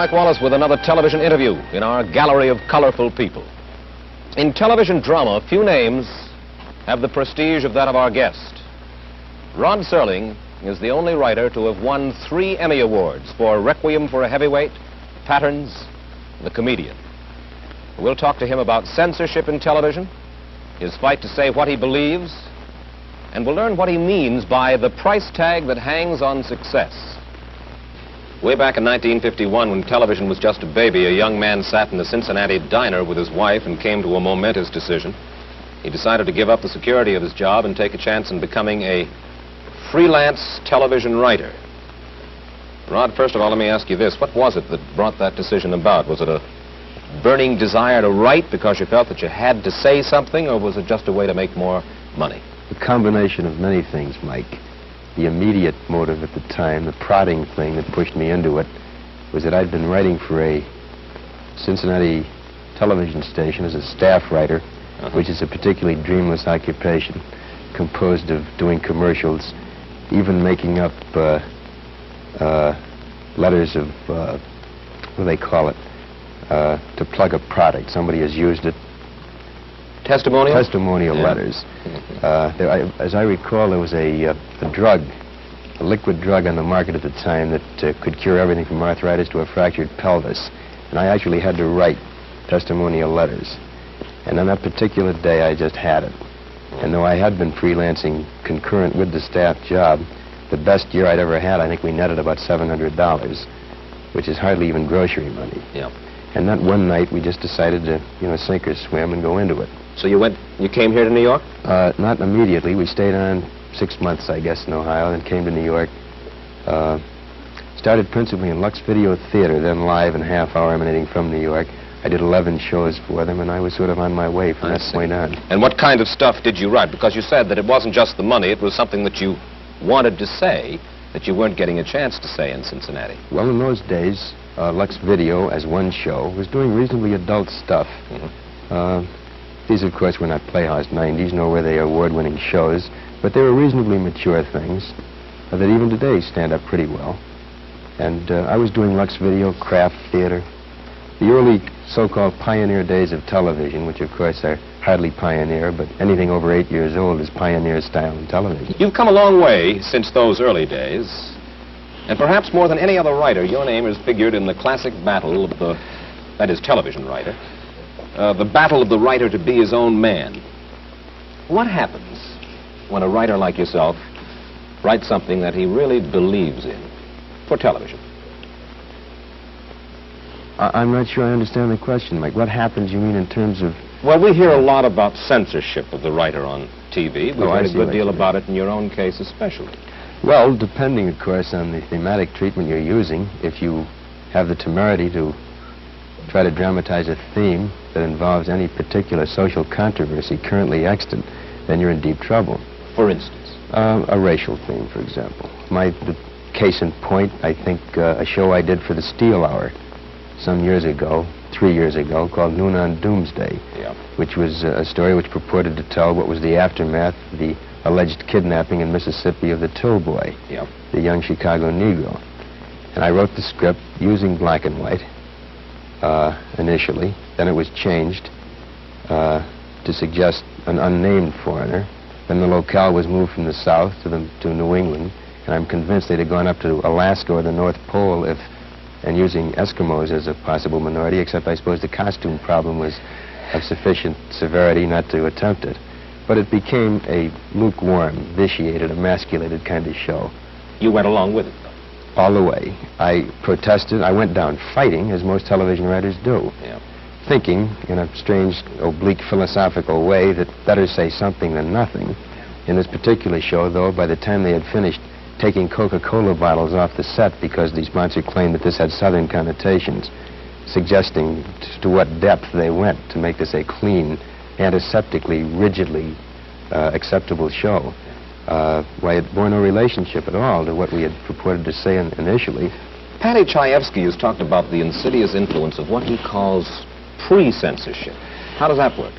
Mike Wallace with another television interview in our gallery of colorful people. In television drama, few names have the prestige of that of our guest. Rod Serling is the only writer to have won 3 Emmy Awards for Requiem for a Heavyweight, Patterns, The Comedian. We'll talk to him about censorship in television, his fight to say what he believes, and we'll learn what he means by the price tag that hangs on success. Way back in 1951, when television was just a baby, a young man sat in a Cincinnati diner with his wife and came to a momentous decision. He decided to give up the security of his job and take a chance in becoming a freelance television writer. Rod, first of all, let me ask you this. What was it that brought that decision about? Was it a burning desire to write because you felt that you had to say something, or was it just a way to make more money? A combination of many things, Mike. The immediate motive at the time, the prodding thing that pushed me into it, was that I'd been writing for a Cincinnati television station as a staff writer, which is a particularly dreamless occupation, composed of doing commercials, even making up letters of, what do they call it, to plug a product. Somebody has used it. Testimonial? Testimonial letters. As I recall, there was a drug, a liquid drug on the market at the time that could cure everything from arthritis to a fractured pelvis. And I actually had to write testimonial letters. And on that particular day, I just had it. And though I had been freelancing concurrent with the staff job, the best year I'd ever had, I think we netted about $700, which is hardly even grocery money. Yeah. And that one night, we just decided to, sink or swim and go into it. So you came here to New York? Not immediately. We stayed on 6 months, I guess, in Ohio, then came to New York. Started principally in Lux Video Theater, then live and half-hour emanating from New York. I did 11 shows for them, and I was sort of on my way from that point on. And what kind of stuff did you write? Because you said that it wasn't just the money, it was something that you wanted to say that you weren't getting a chance to say in Cincinnati. Well, in those days, Lux Video, as one show, was doing reasonably adult stuff. These, of course, were not Playhouse 90s, nor were they award-winning shows, but they were reasonably mature things that even today stand up pretty well. And I was doing Lux Video, craft theater, the early so-called pioneer days of television, which, of course, are hardly pioneer, but anything over 8 years old is pioneer style in television. You've come a long way since those early days, and perhaps more than any other writer, your name has figured in the classic battle of that is, television writer, the battle of the writer to be his own man. What happens when a writer like yourself writes something that he really believes in for television? I'm not sure I understand the question, Mike. What happens, you mean, in terms of... Well, we hear a lot about censorship of the writer on TV. We've heard a good deal about it in your own case especially. Well, depending, of course, on the thematic treatment you're using, if you have the temerity to try to dramatize a theme that involves any particular social controversy currently extant, then you're in deep trouble. For instance? A racial theme, for example. The case in point, I think, a show I did for the Steel Hour some years ago, 3 years ago, called Noon on Doomsday, which was a story which purported to tell what was the aftermath of the alleged kidnapping in Mississippi of the Till Boy, the young Chicago Negro. And I wrote the script using black and white initially. Then it was changed to suggest an unnamed foreigner. Then the locale was moved from the South to New England, and I'm convinced they'd have gone up to Alaska or the North Pole and using Eskimos as a possible minority, except I suppose the costume problem was of sufficient severity not to attempt it. But it became a lukewarm, vitiated, emasculated kind of show. You went along with it, though? All the way. I protested. I went down fighting, as most television writers do, thinking, in a strange, oblique, philosophical way, that better say something than nothing. In this particular show, though, by the time they had finished taking Coca-Cola bottles off the set because the sponsor claimed that this had Southern connotations, suggesting to what depth they went to make this a clean, antiseptically, rigidly acceptable show. Why it bore no relationship at all to what we had purported to say initially. Paddy Chayefsky has talked about the insidious influence of what he calls pre-censorship. How does that work?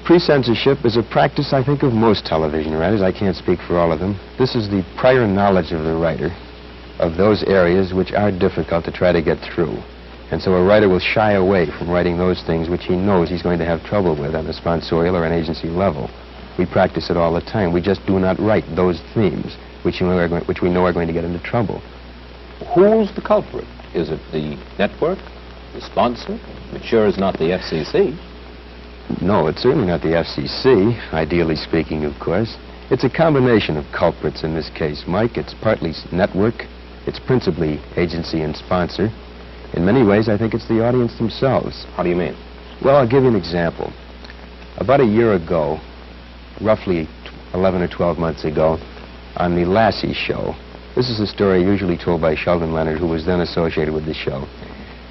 Pre-censorship is a practice, I think, of most television writers. I can't speak for all of them. This is the prior knowledge of the writer of those areas which are difficult to try to get through. And so a writer will shy away from writing those things which he knows he's going to have trouble with on a sponsorial or an agency level. We practice it all the time. We just do not write those themes which we know are going to get into trouble. Who's the culprit? Is it the network, the sponsor? It sure is not the FCC. No, it's certainly not the FCC, ideally speaking, of course. It's a combination of culprits in this case, Mike. It's partly network. It's principally agency and sponsor. In many ways, I think it's the audience themselves. How do you mean? Well, I'll give you an example. About a year ago, roughly 11 or 12 months ago, on the Lassie show. This is a story usually told by Sheldon Leonard, who was then associated with the show.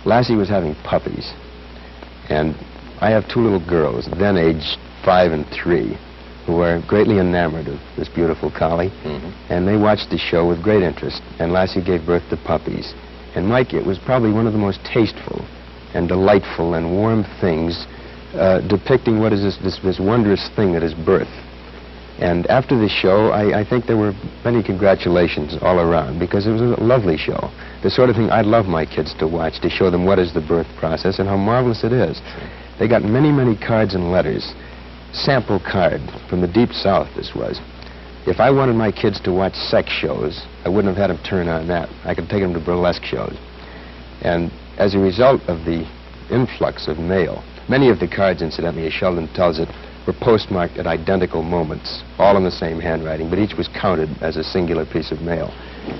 Lassie was having puppies, and I have two little girls, then aged 5 and 3, who are greatly enamored of this beautiful collie, and they watched the show with great interest, and Lassie gave birth to puppies. And Mike, it was probably one of the most tasteful and delightful and warm things depicting what is this wondrous thing that is birth. And after the show, I think there were many congratulations all around, because it was a lovely show. The sort of thing I'd love my kids to watch, to show them what is the birth process and how marvelous it is. They got many, many cards and letters. Sample card from the Deep South, this was. If I wanted my kids to watch sex shows, I wouldn't have had them turn on that. I could take them to burlesque shows. And as a result of the influx of mail, many of the cards, incidentally, as Sheldon tells it, were postmarked at identical moments, all in the same handwriting, but each was counted as a singular piece of mail.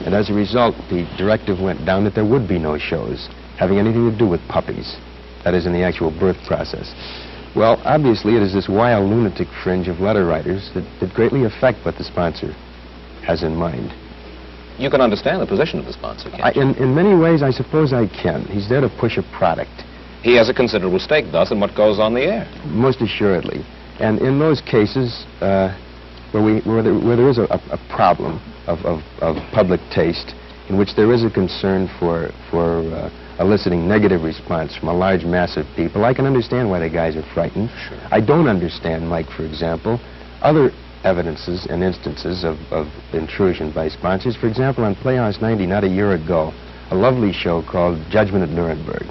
And as a result, the directive went down that there would be no shows having anything to do with puppies, that is, in the actual birth process. Well, obviously, it is this wild lunatic fringe of letter writers that greatly affect what the sponsor has in mind. You can understand the position of the sponsor, can't you? In many ways, I suppose I can. He's there to push a product. He has a considerable stake, thus, in what goes on the air. Most assuredly. And in those cases where there is a problem of public taste, in which there is a concern for eliciting negative response from a large mass of people, I can understand why the guys are frightened. Sure. I don't understand, Mike, for example, other evidences and instances of intrusion by sponsors. For example, on Playhouse 90, not a year ago, a lovely show called Judgment at Nuremberg.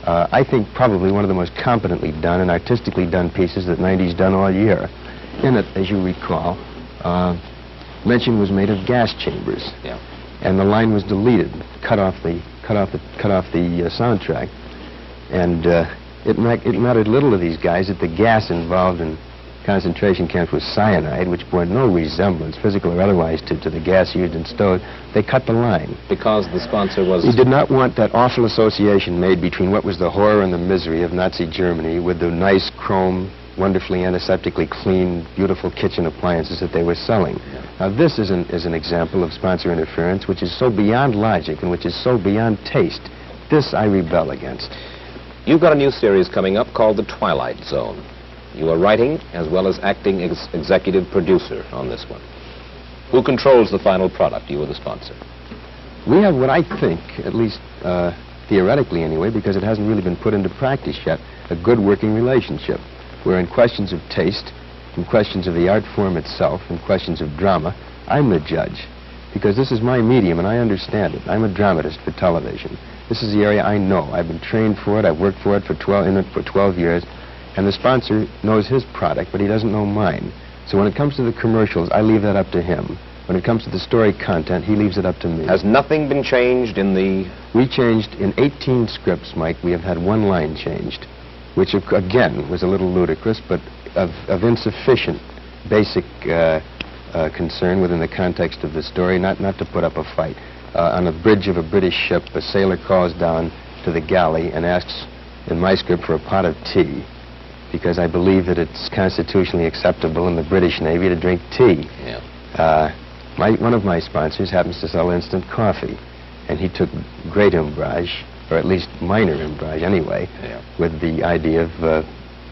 I think probably one of the most competently done and artistically done pieces that 90's done all year. In it, as you recall, mention was made of gas chambers. Yeah. And the line was deleted, cut off the soundtrack. And it mattered little to these guys that the gas involved in concentration camps was cyanide, which bore no resemblance, physical or otherwise, to the gas used in stoves. They cut the line. Because the sponsor was... He did not want that awful association made between what was the horror and the misery of Nazi Germany with the nice chrome, wonderfully antiseptically clean, beautiful kitchen appliances that they were selling. Now, this is an example of sponsor interference which is so beyond logic and which is so beyond taste. This I rebel against. You've got a new series coming up called The Twilight Zone. You are writing as well as acting executive producer on this one. Who controls the final product, you or the sponsor? We have what I think, at least theoretically anyway, because it hasn't really been put into practice yet, a good working relationship, where in questions of taste, in questions of the art form itself, in questions of drama, I'm the judge, because this is my medium and I understand it. I'm a dramatist for television. This is the area I know. I've been trained for it. I've worked for it for 12 years. And the sponsor knows his product, but he doesn't know mine. So when it comes to the commercials, I leave that up to him. When it comes to the story content, he leaves it up to me. Has nothing been changed in the... We changed in 18 scripts, Mike. We have had one line changed, which, again, was a little ludicrous, but of insufficient basic concern within the context of the story, not to put up a fight. On a bridge of a British ship, a sailor calls down to the galley and asks, in my script, for a pot of tea, because I believe that it's constitutionally acceptable in the British Navy to drink tea. Yeah. One of my sponsors happens to sell instant coffee, and he took great umbrage, or at least minor umbrage anyway, with the idea of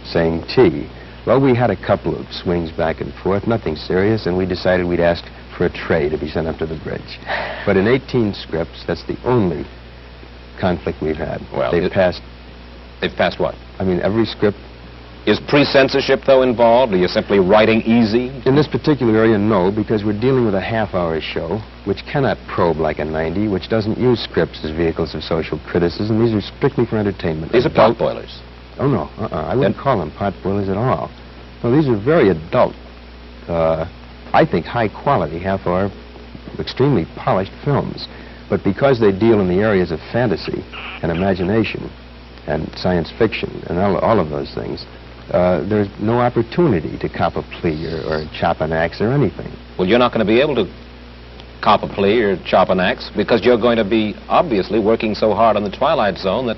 saying tea. Well, we had a couple of swings back and forth, nothing serious, and we decided we'd ask for a tray to be sent up to the bridge. But in 18 scripts, that's the only conflict we've had. Well, They've passed what? I mean, every script Is pre-censorship, though, involved? Are you simply writing easy? In this particular area, no, because we're dealing with a half-hour show, which cannot probe like a 90, which doesn't use scripts as vehicles of social criticism. These are strictly for entertainment. These are pot boilers. Oh, no. I wouldn't call them pot boilers at all. No, these are very adult, I think high-quality, half-hour, extremely polished films. But because they deal in the areas of fantasy and imagination and science fiction and all of those things, there's no opportunity to cop a plea or chop an axe or anything. Well, you're not going to be able to cop a plea or chop an axe because you're going to be obviously working so hard on the Twilight Zone that,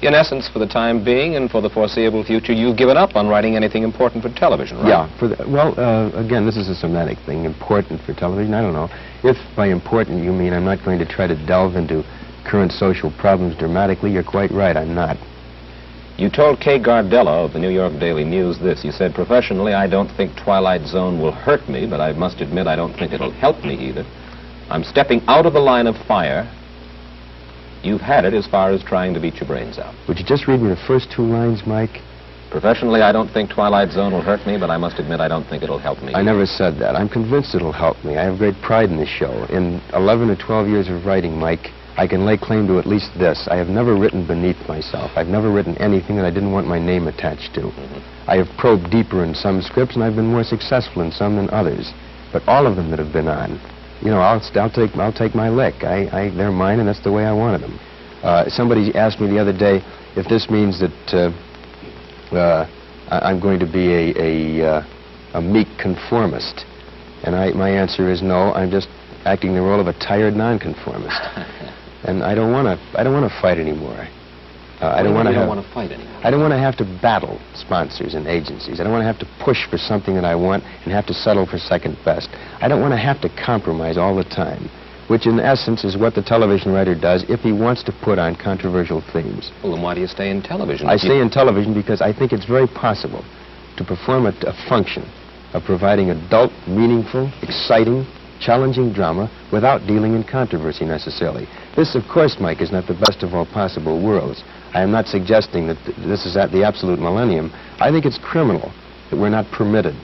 in essence, for the time being and for the foreseeable future, you've given up on writing anything important for television, right? Yeah. Again, this is a semantic thing. Important for television, I don't know. If by important you mean I'm not going to try to delve into current social problems dramatically, you're quite right, I'm not. You told Kay Gardella of the New York Daily News this. You said, professionally, I don't think Twilight Zone will hurt me, but I must admit I don't think it'll help me either. I'm stepping out of the line of fire. You've had it as far as trying to beat your brains out. Would you just read me the first two lines, Mike? Professionally, I don't think Twilight Zone will hurt me, but I must admit I don't think it'll help me. I never said that. I'm convinced it'll help me. I have great pride in this show. In 11 or 12 years of writing, Mike, I can lay claim to at least this. I have never written beneath myself. I've never written anything that I didn't want my name attached to. I have probed deeper in some scripts, and I've been more successful in some than others. But all of them that have been on, you know, I'll take my lick. They're mine, and that's the way I wanted them. Somebody asked me the other day if this means that I'm going to be a meek conformist. And my answer is no, I'm just acting the role of a tired nonconformist. And I don't want to fight anymore. I don't want to fight anymore. I don't want to have to battle sponsors and agencies. I don't want to have to push for something that I want and have to settle for second best. I don't want to have to compromise all the time, which in essence is what the television writer does if he wants to put on controversial themes. Well, then why do you stay in television? I stay in television because I think it's very possible to perform a function of providing adult, meaningful, exciting, challenging drama without dealing in controversy necessarily. This, of course, Mike, is not the best of all possible worlds. I am not suggesting that this is at the absolute millennium. I think it's criminal that we're not permitted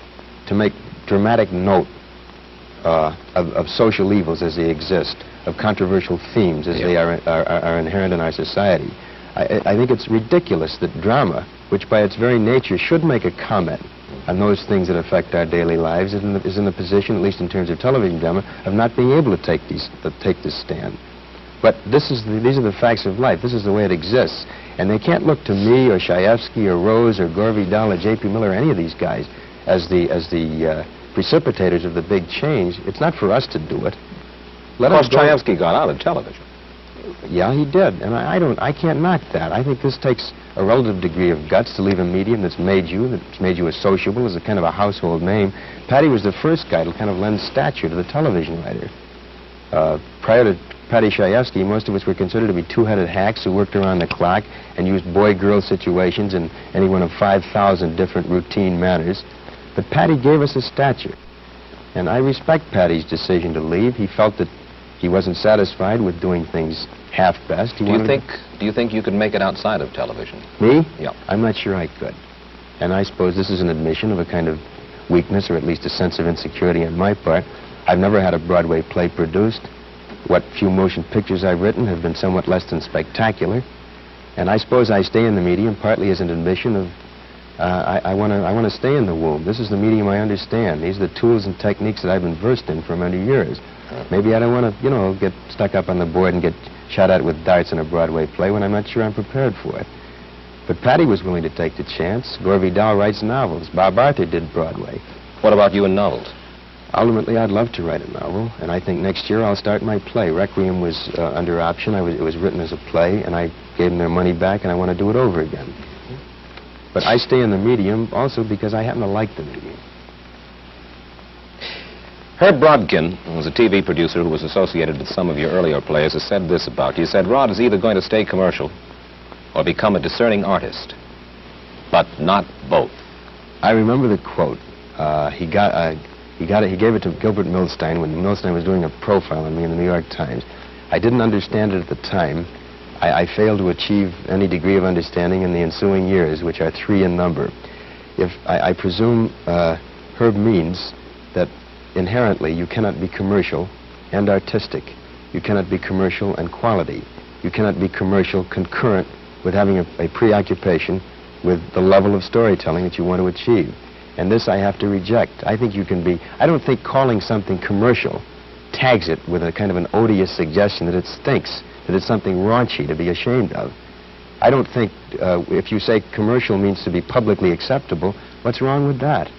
to make dramatic note of social evils as they exist, of controversial themes as they are inherent in our society. I think it's ridiculous that drama, which by its very nature should make a comment on those things that affect our daily lives, is in the position, at least in terms of television drama, of not being able to take this stand. But these are the facts of life. This is the way it exists. And they can't look to me or Shaefsky or Rose or Gore Vidal or J.P. Miller or any of these guys as the precipitators of the big change. It's not for us to do it. Of course, Shaefsky got out of television. Yeah, he did, and I can't knock that. I think this takes a relative degree of guts to leave a medium that's made you as sociable, as a kind of a household name. Patty was the first guy to kind of lend stature to the television writer. Prior to Patty Shaefsky, most of us were considered to be two-headed hacks who worked around the clock and used boy-girl situations in any one of 5,000 different routine manners. But Patty gave us a stature, and I respect Patty's decision to leave. He felt that he wasn't satisfied with doing things half-best. Do you think you could make it outside of television? Me? Yeah. I'm not sure I could. And I suppose this is an admission of a kind of weakness, or at least a sense of insecurity on my part. I've never had a Broadway play produced. What few motion pictures I've written have been somewhat less than spectacular. And I suppose I stay in the medium partly as an admission of I want to stay in the womb. This is the medium I understand. These are the tools and techniques that I've been versed in for many years. Maybe I don't want to, get stuck up on the board and get shot at with darts in a Broadway play when I'm not sure I'm prepared for it. But Patty was willing to take the chance. Gore Vidal writes novels. Bob Arthur did Broadway. What about you and novels? Ultimately, I'd love to write a novel, and I think next year I'll start my play. Requiem was under option. It was written as a play, and I gave them their money back, and I want to do it over again. But I stay in the medium also because I happen to like the medium. Herb Brodkin, who was a TV producer who was associated with some of your earlier plays, has said this about you. He said, Rod is either going to stay commercial or become a discerning artist, but not both. I remember the quote. He gave it to Gilbert Milstein when Milstein was doing a profile on me in the New York Times. I didn't understand it at the time. I failed to achieve any degree of understanding in the ensuing years, which are 3 in number. I presume Herb means that inherently you cannot be commercial and artistic. You cannot be commercial and quality. You cannot be commercial concurrent with having a preoccupation with the level of storytelling that you want to achieve. And this I have to reject. I think you can be, I don't think calling something commercial tags it with a kind of an odious suggestion that it stinks, that it's something raunchy to be ashamed of. I don't think if you say commercial means to be publicly acceptable, what's wrong with that?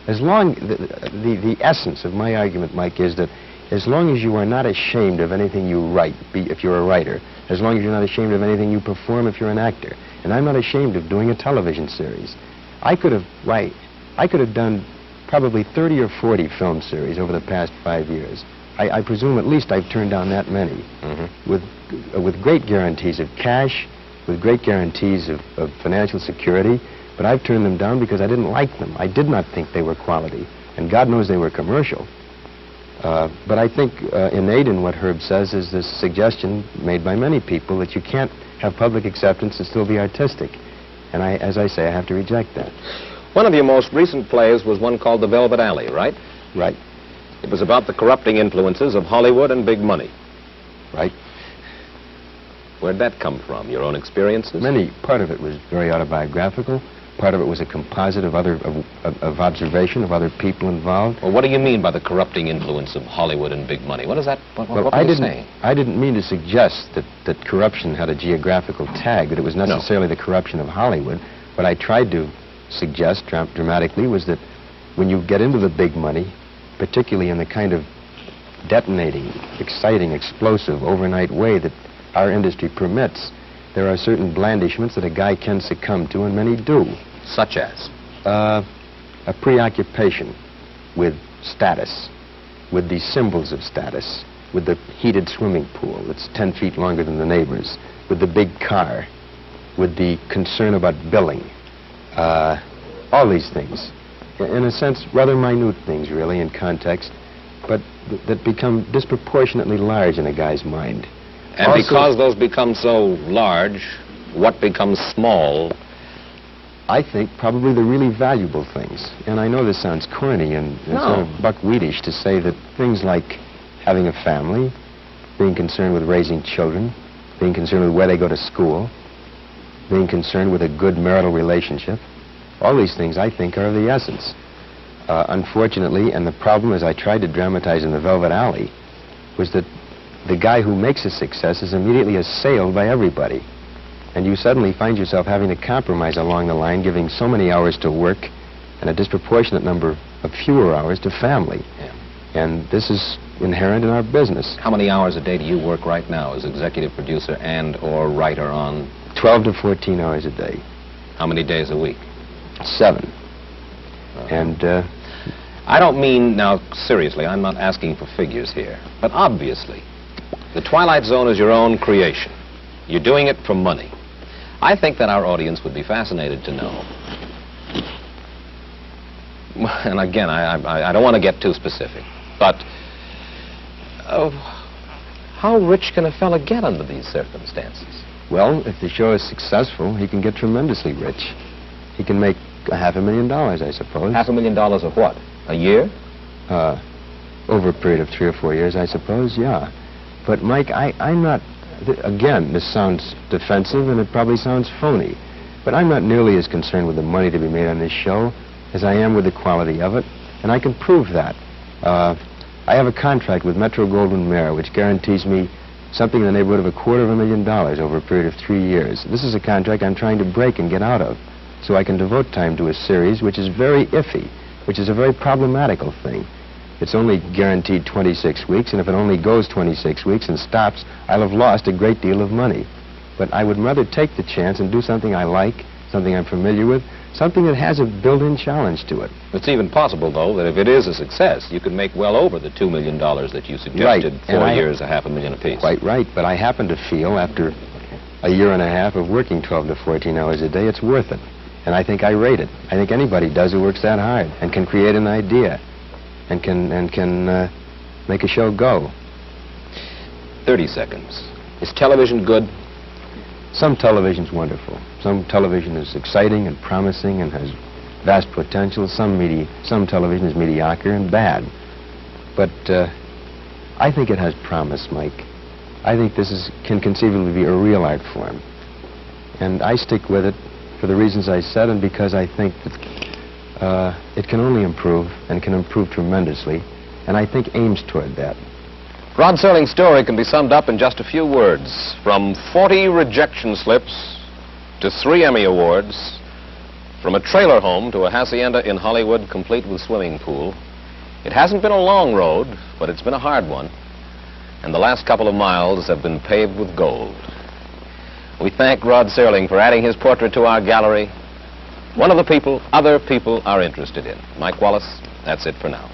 As long, the essence of my argument, Mike, is that as long as you are not ashamed of anything you write, if you're a writer, as long as you're not ashamed of anything you perform if you're an actor, and I'm not ashamed of doing a television series. I could have done probably 30 or 40 film series over the past 5 years. I presume at least I've turned down that many, with great guarantees of cash, with great guarantees of financial security, but I've turned them down because I didn't like them. I did not think they were quality, and God knows they were commercial. But I think innate in what Herb says is this suggestion made by many people that you can't have public acceptance and still be artistic. And as I say, I have to reject that. One of your most recent plays was one called The Velvet Alley, right? Right. It was about the corrupting influences of Hollywood and big money. Right. Where'd that come from? Your own experiences? Part of it was very autobiographical. Part of it was a composite of observation of other people involved. Well, what do you mean by the corrupting influence of Hollywood and big money? What is that? What are you saying? I didn't mean to suggest that corruption had a geographical tag, that it was necessarily the corruption of Hollywood. What I tried to suggest dramatically was that when you get into the big money, particularly in the kind of detonating, exciting, explosive, overnight way that our industry permits, there are certain blandishments that a guy can succumb to, and many do. Such as? A preoccupation with status, with the symbols of status, with the heated swimming pool that's 10 feet longer than the neighbor's, with the big car, with the concern about billing. All these things. In a sense, rather minute things, really, in context, but that become disproportionately large in a guy's mind. And also, because those become so large, what becomes small? I think probably the really valuable things. And I know this sounds corny and sort of buckwheatish to say that things like having a family, being concerned with raising children, being concerned with where they go to school, being concerned with a good marital relationship, all these things, I think, are of the essence. Unfortunately, and the problem, as I tried to dramatize in The Velvet Alley, was that the guy who makes a success is immediately assailed by everybody. And you suddenly find yourself having to compromise along the line, giving so many hours to work and a disproportionate number of fewer hours to family. Yeah. And this is inherent in our business. How many hours a day do you work right now as executive producer and or writer on? 12 to 14 hours a day. How many days a week? 7. And I don't mean, now seriously, I'm not asking for figures here, but obviously the Twilight Zone is your own creation. You're doing it for money. I think that our audience would be fascinated to know. And again, I don't want to get too specific, but how rich can a fella get under these circumstances? Well, if the show is successful, he can get tremendously rich. He can make $500,000, I suppose. $500,000 of what? A year? Over a period of 3 or 4 years, I suppose, yeah. But, Mike, I'm not... Again, this sounds defensive, and it probably sounds phony. But I'm not nearly as concerned with the money to be made on this show as I am with the quality of it, and I can prove that. I have a contract with Metro-Goldwyn-Mayer, which guarantees me something in the neighborhood of $250,000 over a period of 3 years. This is a contract I'm trying to break and get out of, so I can devote time to a series which is very iffy, which is a very problematical thing. It's only guaranteed 26 weeks, and if it only goes 26 weeks and stops, I'll have lost a great deal of money. But I would rather take the chance and do something I like, something I'm familiar with, something that has a built-in challenge to it. It's even possible, though, that if it is a success, you could make well over the $2 million that you suggested, right. 4 years, $500,000 apiece. Quite right, but I happen to feel after a year and a half of working 12 to 14 hours a day, it's worth it. And I think I rate it. I think anybody does who works that hard and can create an idea and can make a show go. 30 seconds. Is television good? Some television's wonderful. Some television is exciting and promising and has vast potential. Some television is mediocre and bad. But I think it has promise, Mike. I think can conceivably be a real art form. And I stick with it for the reasons I said, and because I think that it can only improve, and can improve tremendously, and I think aims toward that. Rod Serling's story can be summed up in just a few words. From 40 rejection slips to 3 Emmy Awards, from a trailer home to a hacienda in Hollywood complete with swimming pool. It hasn't been a long road, but it's been a hard one. And the last couple of miles have been paved with gold. We thank Rod Serling for adding his portrait to our gallery. One of the people other people are interested in. Mike Wallace, that's it for now.